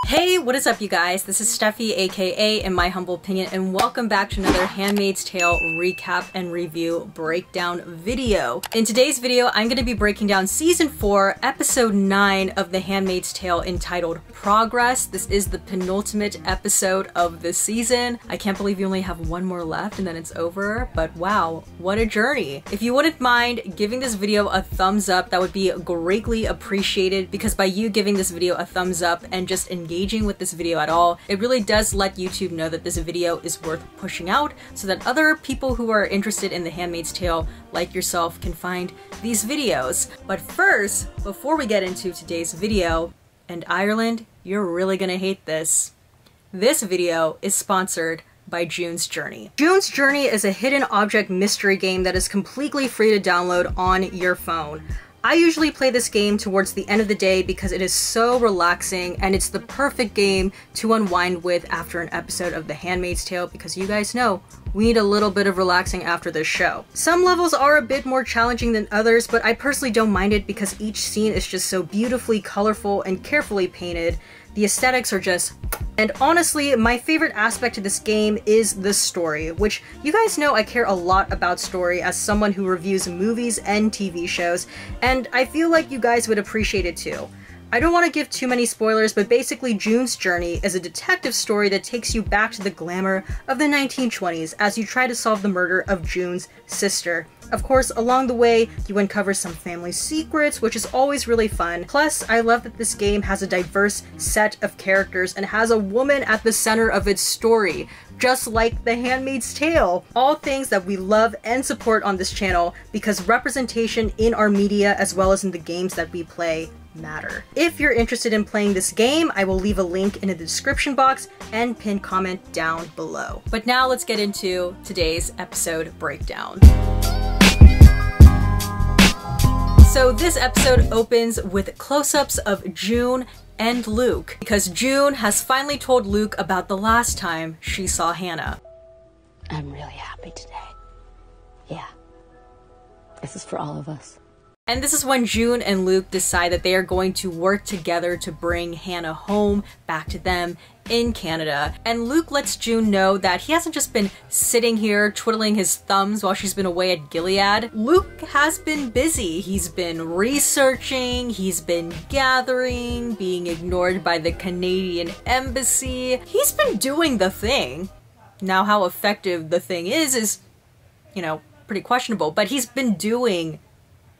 Hey, what is up you guys? This is Steffi, aka In My Humble Opinion, and welcome back to another Handmaid's Tale recap and review breakdown video. In today's video, I'm going to be breaking down Season 4, Episode 9 of The Handmaid's Tale entitled Progress. This is the penultimate episode of the season. I can't believe you only have one more left and then it's over, but wow, what a journey. If you wouldn't mind giving this video a thumbs up, that would be greatly appreciated, because by you giving this video a thumbs up and just engaging with this video at all, it really does let YouTube know that this video is worth pushing out so that other people who are interested in The Handmaid's Tale like yourself can find these videos. But first, before we get into today's video, and Ireland, you're really gonna hate this. This video is sponsored by June's Journey. June's Journey is a hidden object mystery game that is completely free to download on your phone. I usually play this game towards the end of the day because it is so relaxing and it's the perfect game to unwind with after an episode of The Handmaid's Tale, because you guys know we need a little bit of relaxing after this show. Some levels are a bit more challenging than others, but I personally don't mind it because each scene is just so beautifully colorful and carefully painted. The aesthetics are just... And honestly, my favorite aspect of this game is the story, which you guys know I care a lot about story as someone who reviews movies and TV shows, and I feel like you guys would appreciate it too. I don't want to give too many spoilers, but basically June's Journey is a detective story that takes you back to the glamour of the 1920s as you try to solve the murder of June's sister. Of course, along the way, you uncover some family secrets, which is always really fun. Plus, I love that this game has a diverse set of characters and has a woman at the center of its story, just like The Handmaid's Tale. All things that we love and support on this channel, because representation in our media as well as in the games that we play matter. If you're interested in playing this game, I will leave a link in the description box and pinned comment down below. But now let's get into today's episode breakdown. So this episode opens with close-ups of June and Luke, because June has finally told Luke about the last time she saw Hannah. I'm really happy today. Yeah. This is for all of us. And this is when June and Luke decide that they are going to work together to bring Hannah home back to them in Canada. And Luke lets June know that he hasn't just been sitting here twiddling his thumbs while she's been away at Gilead. Luke has been busy. He's been researching, he's been gathering, being ignored by the Canadian embassy. He's been doing the thing. Now, how effective the thing is, you know, pretty questionable, but he's been doing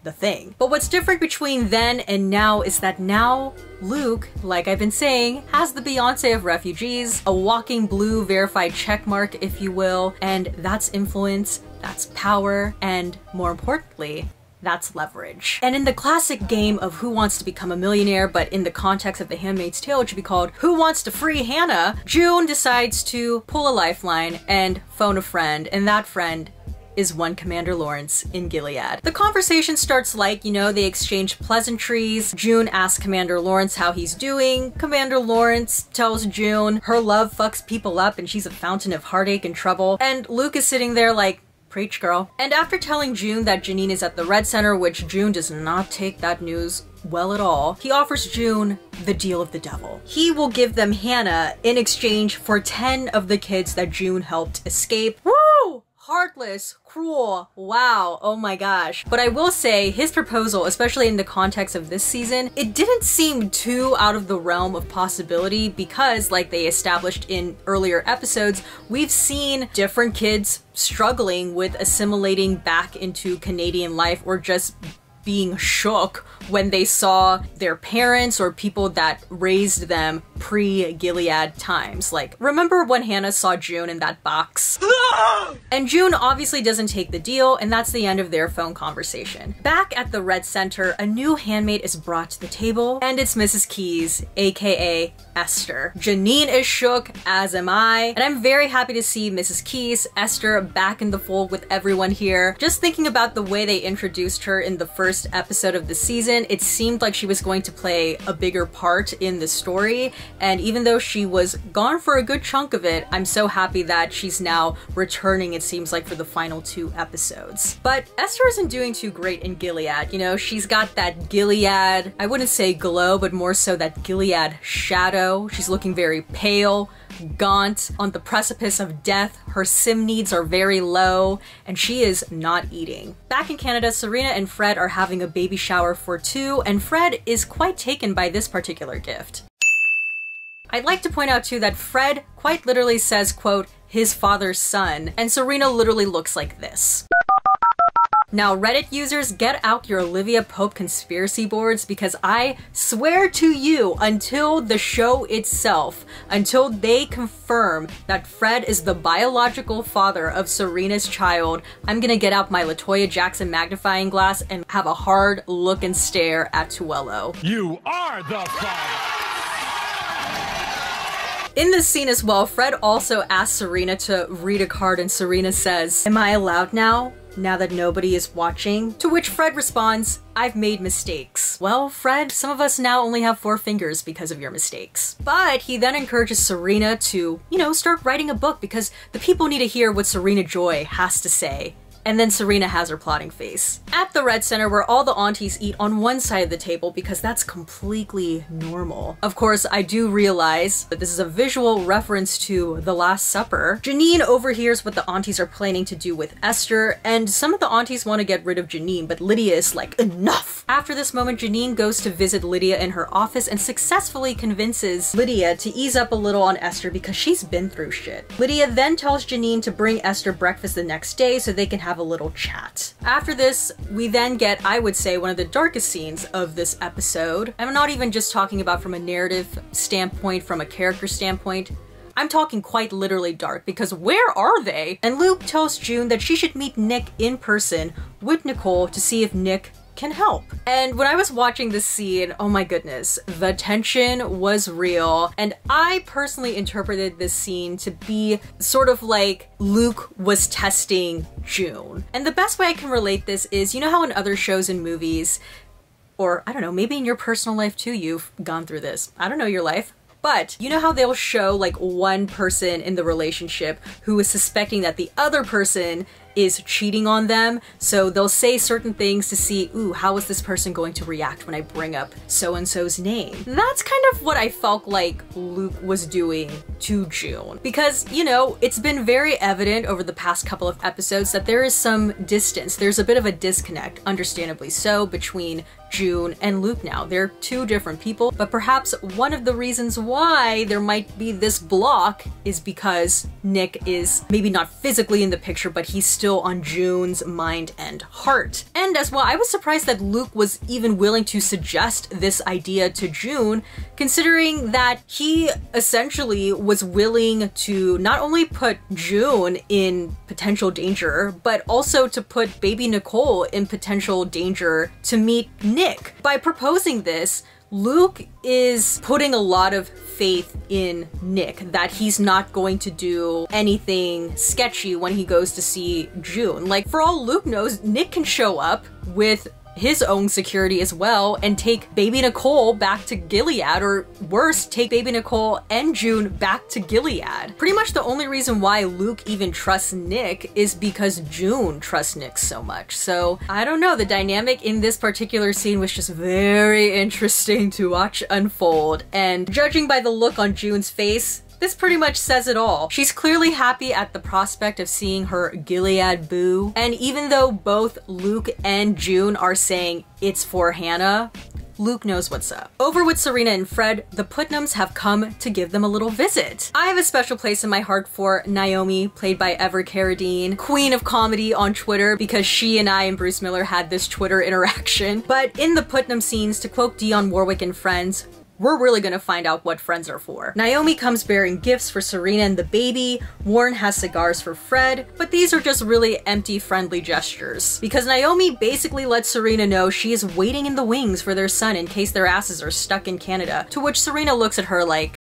the thing. But what's different between then and now is that now Luke, like I've been saying, has the Beyonce of refugees, a walking blue verified checkmark, if you will, and that's influence, that's power, and more importantly, that's leverage. And in the classic game of Who Wants to Become a Millionaire, but in the context of The Handmaid's Tale, it should be called Who Wants to Free Hannah, June decides to pull a lifeline and phone a friend, and that friend is one Commander Lawrence in Gilead. The conversation starts like, you know, they exchange pleasantries. June asks Commander Lawrence how he's doing. Commander Lawrence tells June her love fucks people up and she's a fountain of heartache and trouble. And Luke is sitting there like, preach girl. And after telling June that Janine is at the Red Center, which June does not take that news well at all, he offers June the deal of the devil. He will give them Hannah in exchange for 10 of the kids that June helped escape. Woo! Heartless, cruel, wow, oh my gosh. But I will say his proposal, especially in the context of this season, it didn't seem too out of the realm of possibility, because like they established in earlier episodes, we've seen different kids struggling with assimilating back into Canadian life, or just being shook when they saw their parents or people that raised them pre-Gilead times. Like, remember when Hannah saw June in that box? And June obviously doesn't take the deal, and that's the end of their phone conversation. Back at the Red Center, a new handmaid is brought to the table, and it's Mrs. Keys, aka Esther. Janine is shook, as am I, and I'm very happy to see Mrs. Keys, Esther, back in the fold with everyone here. Just thinking about the way they introduced her in the first episode of the season, season, it seemed like she was going to play a bigger part in the story, and even though she was gone for a good chunk of it, I'm so happy that she's now returning, it seems like, for the final 2 episodes. But Esther isn't doing too great in Gilead. You know, she's got that Gilead, I wouldn't say glow, but more so that Gilead shadow. She's looking very pale, gaunt, on the precipice of death. Her sim needs are very low, and she is not eating. Back in Canada, Serena and Fred are having a baby shower for 2, and Fred is quite taken by this particular gift. I'd like to point out too that Fred quite literally says, quote, his father's son, and Serena literally looks like this. Now, Reddit users, get out your Olivia Pope conspiracy boards, because I swear to you, until the show itself, until they confirm that Fred is the biological father of Serena's child, I'm gonna get out my LaToya Jackson magnifying glass and have a hard look and stare at Tuello. You are the father! In this scene as well, Fred also asks Serena to read a card, and Serena says, "Am I allowed now that nobody is watching?" To which Fred responds, "I've made mistakes." Well, Fred, some of us now only have 4 fingers because of your mistakes. But he then encourages Serena to, you know, start writing a book because the people need to hear what Serena Joy has to say. And then Serena has her plotting face. At the Red Center, where all the aunties eat on one side of the table because that's completely normal. Of course, I do realize that this is a visual reference to The Last Supper. Janine overhears what the aunties are planning to do with Esther, and some of the aunties want to get rid of Janine, but Lydia is like, enough! After this moment, Janine goes to visit Lydia in her office and successfully convinces Lydia to ease up a little on Esther because she's been through shit. Lydia then tells Janine to bring Esther breakfast the next day so they can have a little chat. After this, we then get, I would say, one of the darkest scenes of this episode. I'm not even just talking about from a narrative standpoint, from a character standpoint. I'm talking quite literally dark, because where are they? And Luke tells June that she should meet Nick in person with Nicole to see if Nick can help. And when I was watching this scene, oh my goodness, the tension was real. And I personally interpreted this scene to be sort of like Luke was testing June. And the best way I can relate this is, you know how in other shows and movies, or I don't know, maybe in your personal life too, you've gone through this. I don't know your life. But you know how they'll show like one person in the relationship who is suspecting that the other person is cheating on them, so they'll say certain things to see, ooh, how is this person going to react when I bring up so-and-so's name? That's kind of what I felt like Luke was doing to June. Because, you know, it's been very evident over the past couple of episodes that there is some distance. There's a bit of a disconnect, understandably so, between June and Luke now. They're 2 different people, but perhaps one of the reasons why there might be this block is because Nick is maybe not physically in the picture, but he's still on June's mind and heart. And as well, I was surprised that Luke was even willing to suggest this idea to June, considering that he essentially was willing to not only put June in potential danger, but also to put baby Nicole in potential danger to meet Nick. By proposing this, Luke is putting a lot of faith in Nick, that he's not going to do anything sketchy when he goes to see June. Like, for all Luke knows, Nick can show up with his own security as well and take baby Nicole back to Gilead, or worse, take baby Nicole and June back to Gilead. Pretty much the only reason why Luke even trusts Nick is because June trusts Nick so much. So I don't know, the dynamic in this particular scene was just very interesting to watch unfold, and judging by the look on June's face, this pretty much says it all. She's clearly happy at the prospect of seeing her Gilead boo, and even though both Luke and June are saying it's for Hannah, Luke knows what's up. Over with Serena and Fred, the Putnams have come to give them a little visit. I have a special place in my heart for Naomi, played by Ever Carradine, queen of comedy on Twitter, because she and I and Bruce Miller had this Twitter interaction. But in the Putnam scenes, to quote Dionne Warwick and Friends, we're really gonna find out what friends are for. Naomi comes bearing gifts for Serena and the baby, Warren has cigars for Fred, but these are just really empty friendly gestures. Because Naomi basically lets Serena know she is waiting in the wings for their son in case their asses are stuck in Canada, to which Serena looks at her like...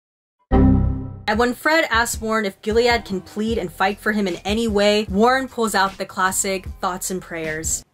And when Fred asks Warren if Gilead can plead and fight for him in any way, Warren pulls out the classic thoughts and prayers.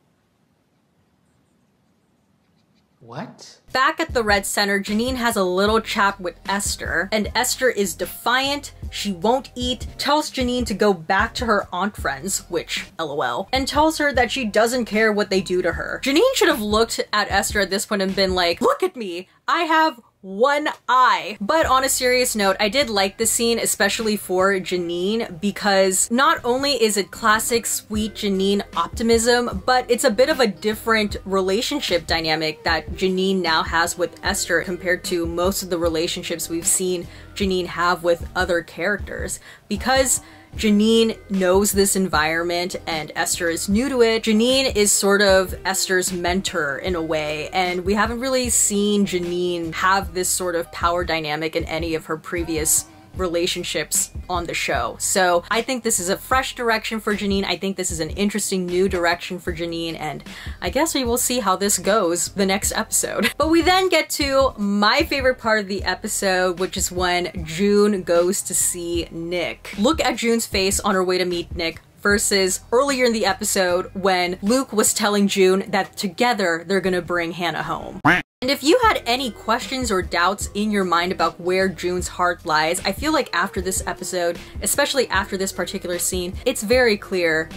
What? Back at the Red Center, Janine has a little chat with Esther, and Esther is defiant, she won't eat, tells Janine to go back to her aunt friends, which, LOL, and tells her that she doesn't care what they do to her. Janine should have looked at Esther at this point and been like, look at me, I have one eye. But on a serious note, I did like this scene, especially for Janine, because not only is it classic sweet Janine optimism, but it's a bit of a different relationship dynamic that Janine now has with Esther compared to most of the relationships we've seen Janine have with other characters. Because Janine knows this environment and Esther is new to it, Janine is sort of Esther's mentor in a way, and we haven't really seen Janine have this sort of power dynamic in any of her previous relationships on the show. So I think this is a fresh direction for Janine. I think this is an interesting new direction for Janine, and I guess we will see how this goes the next episode. But we then get to my favorite part of the episode, which is when June goes to see Nick. Look at June's face on her way to meet Nick versus earlier in the episode when Luke was telling June that together they're gonna bring Hannah home. And if you had any questions or doubts in your mind about where June's heart lies, I feel like after this episode, especially after this particular scene, it's very clear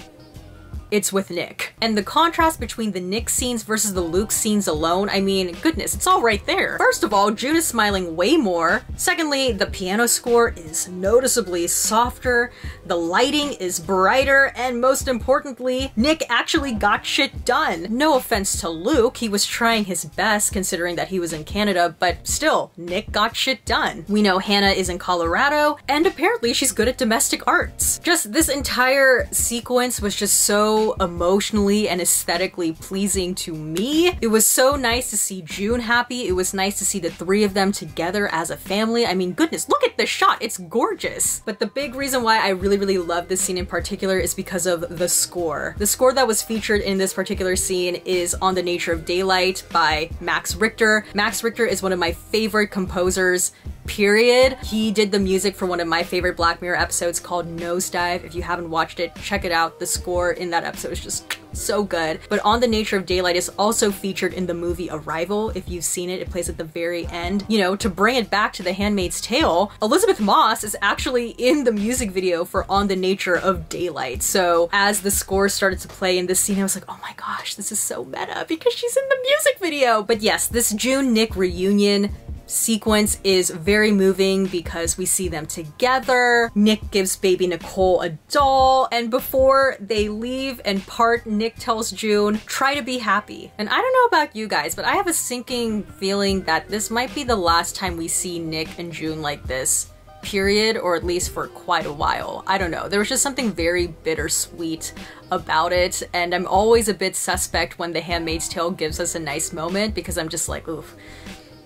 it's with Nick. And the contrast between the Nick scenes versus the Luke scenes alone, I mean, goodness, it's all right there. First of all, June is smiling way more. Secondly, the piano score is noticeably softer, the lighting is brighter, and most importantly, Nick actually got shit done. No offense to Luke, he was trying his best considering that he was in Canada, but still, Nick got shit done. We know Hannah is in Colorado, and apparently she's good at domestic arts. Just this entire sequence was just so emotionally and aesthetically pleasing to me. It was so nice to see June happy. It was nice to see the three of them together as a family. I mean, goodness, look at this shot. It's gorgeous. But the big reason why I really love this scene in particular is because of the score. The score that was featured in this particular scene is On the Nature of Daylight by Max Richter. Max Richter is one of my favorite composers, period. He did the music for one of my favorite Black Mirror episodes called Nosedive. If you haven't watched it, check it out. The score in that episode is just so good. But On the Nature of Daylight is also featured in the movie Arrival. If you've seen it, it plays at the very end. You know, to bring it back to The Handmaid's Tale, Elizabeth Moss is actually in the music video for On the Nature of Daylight. So as the score started to play in this scene, I was like, oh my gosh, this is so meta because she's in the music video. But yes, this June-Nick reunion sequence is very moving because we see them together. Nick gives baby Nicole a doll, and before they leave and part, Nick tells June, try to be happy. And I don't know about you guys, but I have a sinking feeling that this might be the last time we see Nick and June like this, period, or at least for quite a while. I don't know. There was just something very bittersweet about it, and I'm always a bit suspect when The Handmaid's Tale gives us a nice moment because I'm just like, oof,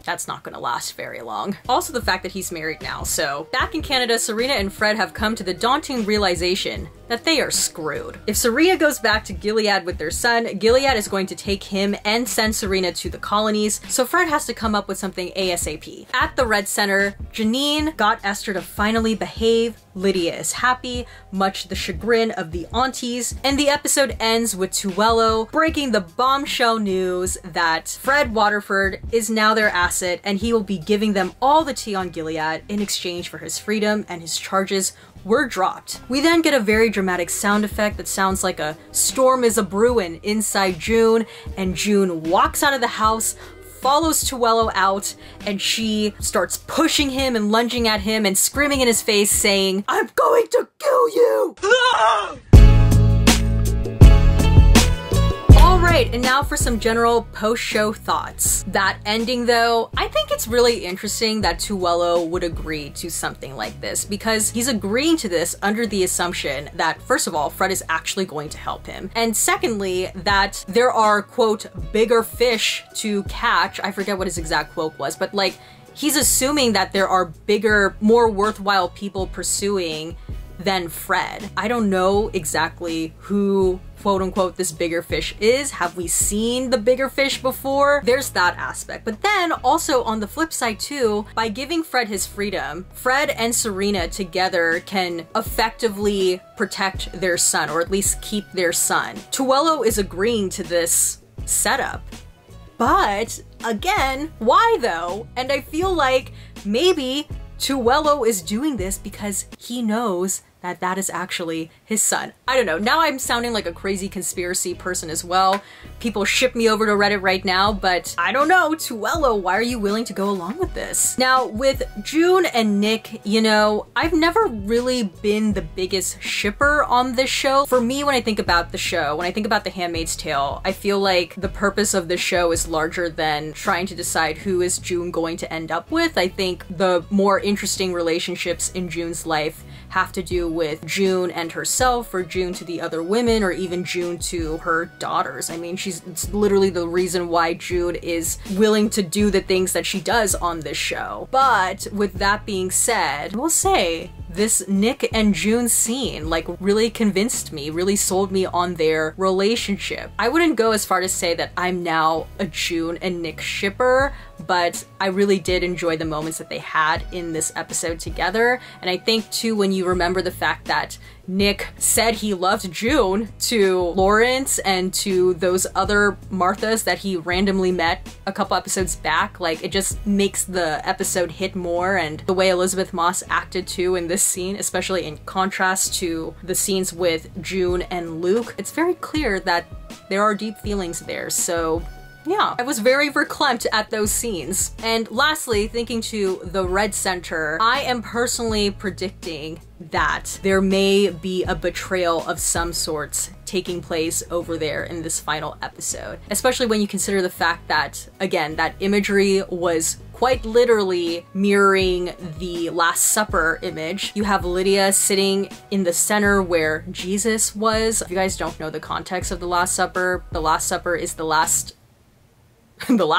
that's not gonna last very long. Also the fact that he's married now. So back in Canada, Serena and Fred have come to the daunting realization that they are screwed. If Serena goes back to Gilead with their son, Gilead is going to take him and send Serena to the colonies, so Fred has to come up with something ASAP. At the Red Center, Janine got Esther to finally behave, Lydia is happy, much to the chagrin of the aunties, and the episode ends with Tuello breaking the bombshell news that Fred Waterford is now their asset and he will be giving them all the tea on Gilead in exchange for his freedom, and his charges were dropped. We then get a very dramatic sound effect that sounds like a storm is a-brewin' inside June, and June walks out of the house, follows Tuello out, and she starts pushing him and lunging at him and screaming in his face saying, I'm going to kill you! Alright, and now for some general post-show thoughts. That ending though, I think it's really interesting that Tuello would agree to something like this, because he's agreeing to this under the assumption that, first of all, Fred is actually going to help him, and secondly, that there are, quote, bigger fish to catch. I forget what his exact quote was, but like, he's assuming that there are bigger, more worthwhile people pursuing than Fred. I don't know exactly who, quote unquote, this bigger fish is. Have we seen the bigger fish before? There's that aspect. But then also on the flip side too, by giving Fred his freedom, Fred and Serena together can effectively protect their son, or at least keep their son. Tuello is agreeing to this setup. But again, why though? And I feel like maybe Tuello is doing this because he knows that that is actually his son. I don't know, now I'm sounding like a crazy conspiracy person as well. People ship me over to Reddit right now, but I don't know, Tuello, why are you willing to go along with this? Now, with June and Nick, you know, I've never really been the biggest shipper on this show. For me, when I think about the show, when I think about The Handmaid's Tale, I feel like the purpose of the show is larger than trying to decide who is June going to end up with. I think the more interesting relationships in June's life have to do with June and herself, or June to the other women, or even June to her daughters. I mean, it's literally the reason why June is willing to do the things that she does on this show. But with that being said, I will say, this Nick and June scene like really convinced me, really sold me on their relationship. I wouldn't go as far to say that I'm now a June and Nick shipper, but I really did enjoy the moments that they had in this episode together. And I think too, when you remember the fact that Nick said he loved June to Lawrence and to those other Marthas that he randomly met a couple episodes back, like it just makes the episode hit more. And the way Elizabeth Moss acted too in this scene, especially in contrast to the scenes with June and Luke, it's very clear that there are deep feelings there. So yeah, I was very verklempt at those scenes. And lastly, thinking to the Red Center, I am personally predicting that there may be a betrayal of some sorts taking place over there in this final episode. Especially when you consider the fact that, again, that imagery was quite literally mirroring the Last Supper image. You have Lydia sitting in the center where Jesus was. If you guys don't know the context of the Last Supper is the last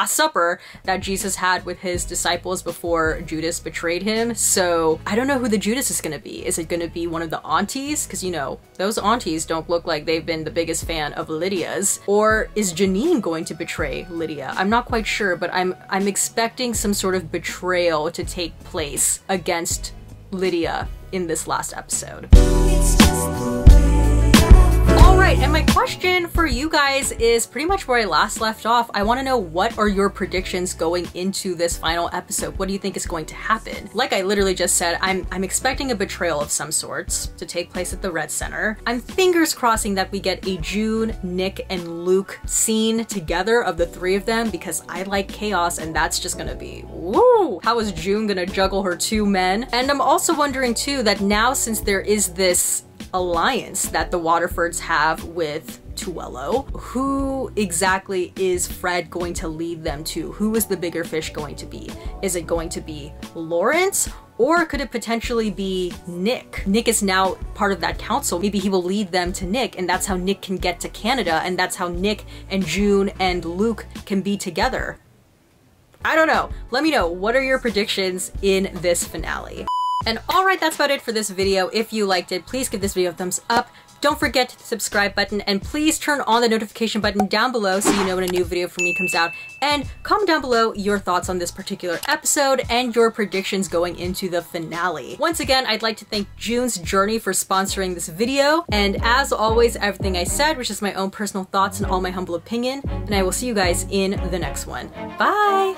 Supper that Jesus had with his disciples before Judas betrayed him. So I don't know who the Judas is gonna be. Is it gonna be one of the aunties? Because, you know, those aunties don't look like they've been the biggest fan of Lydia's. Or is Janine going to betray Lydia? I'm not quite sure, but I'm expecting some sort of betrayal to take place against Lydia in this last episode. Alright, and my question for you guys is pretty much where I last left off. I want to know, what are your predictions going into this final episode? What do you think is going to happen? Like I literally just said, I'm expecting a betrayal of some sorts to take place at the Red Center. I'm fingers crossing that we get a June, Nick, and Luke scene together of the three of them, because I like chaos and that's just gonna be woo! How is June gonna juggle her two men? And I'm also wondering too that now, since there is this alliance that the Waterfords have with Tuello, who exactly is Fred going to lead them to? Who is the bigger fish going to be? Is it going to be Lawrence? Or could it potentially be Nick? Nick is now part of that council. Maybe he will lead them to Nick, and that's how Nick can get to Canada, and that's how Nick and June and Luke can be together. I don't know. Let me know, what are your predictions in this finale? And alright, that's about it for this video. If you liked it, please give this video a thumbs up. Don't forget to hit the subscribe button, and please turn on the notification button down below so you know when a new video from me comes out. And comment down below your thoughts on this particular episode and your predictions going into the finale. Once again, I'd like to thank June's Journey for sponsoring this video. And as always, everything I said was just my own personal thoughts and all my humble opinion. And I will see you guys in the next one. Bye!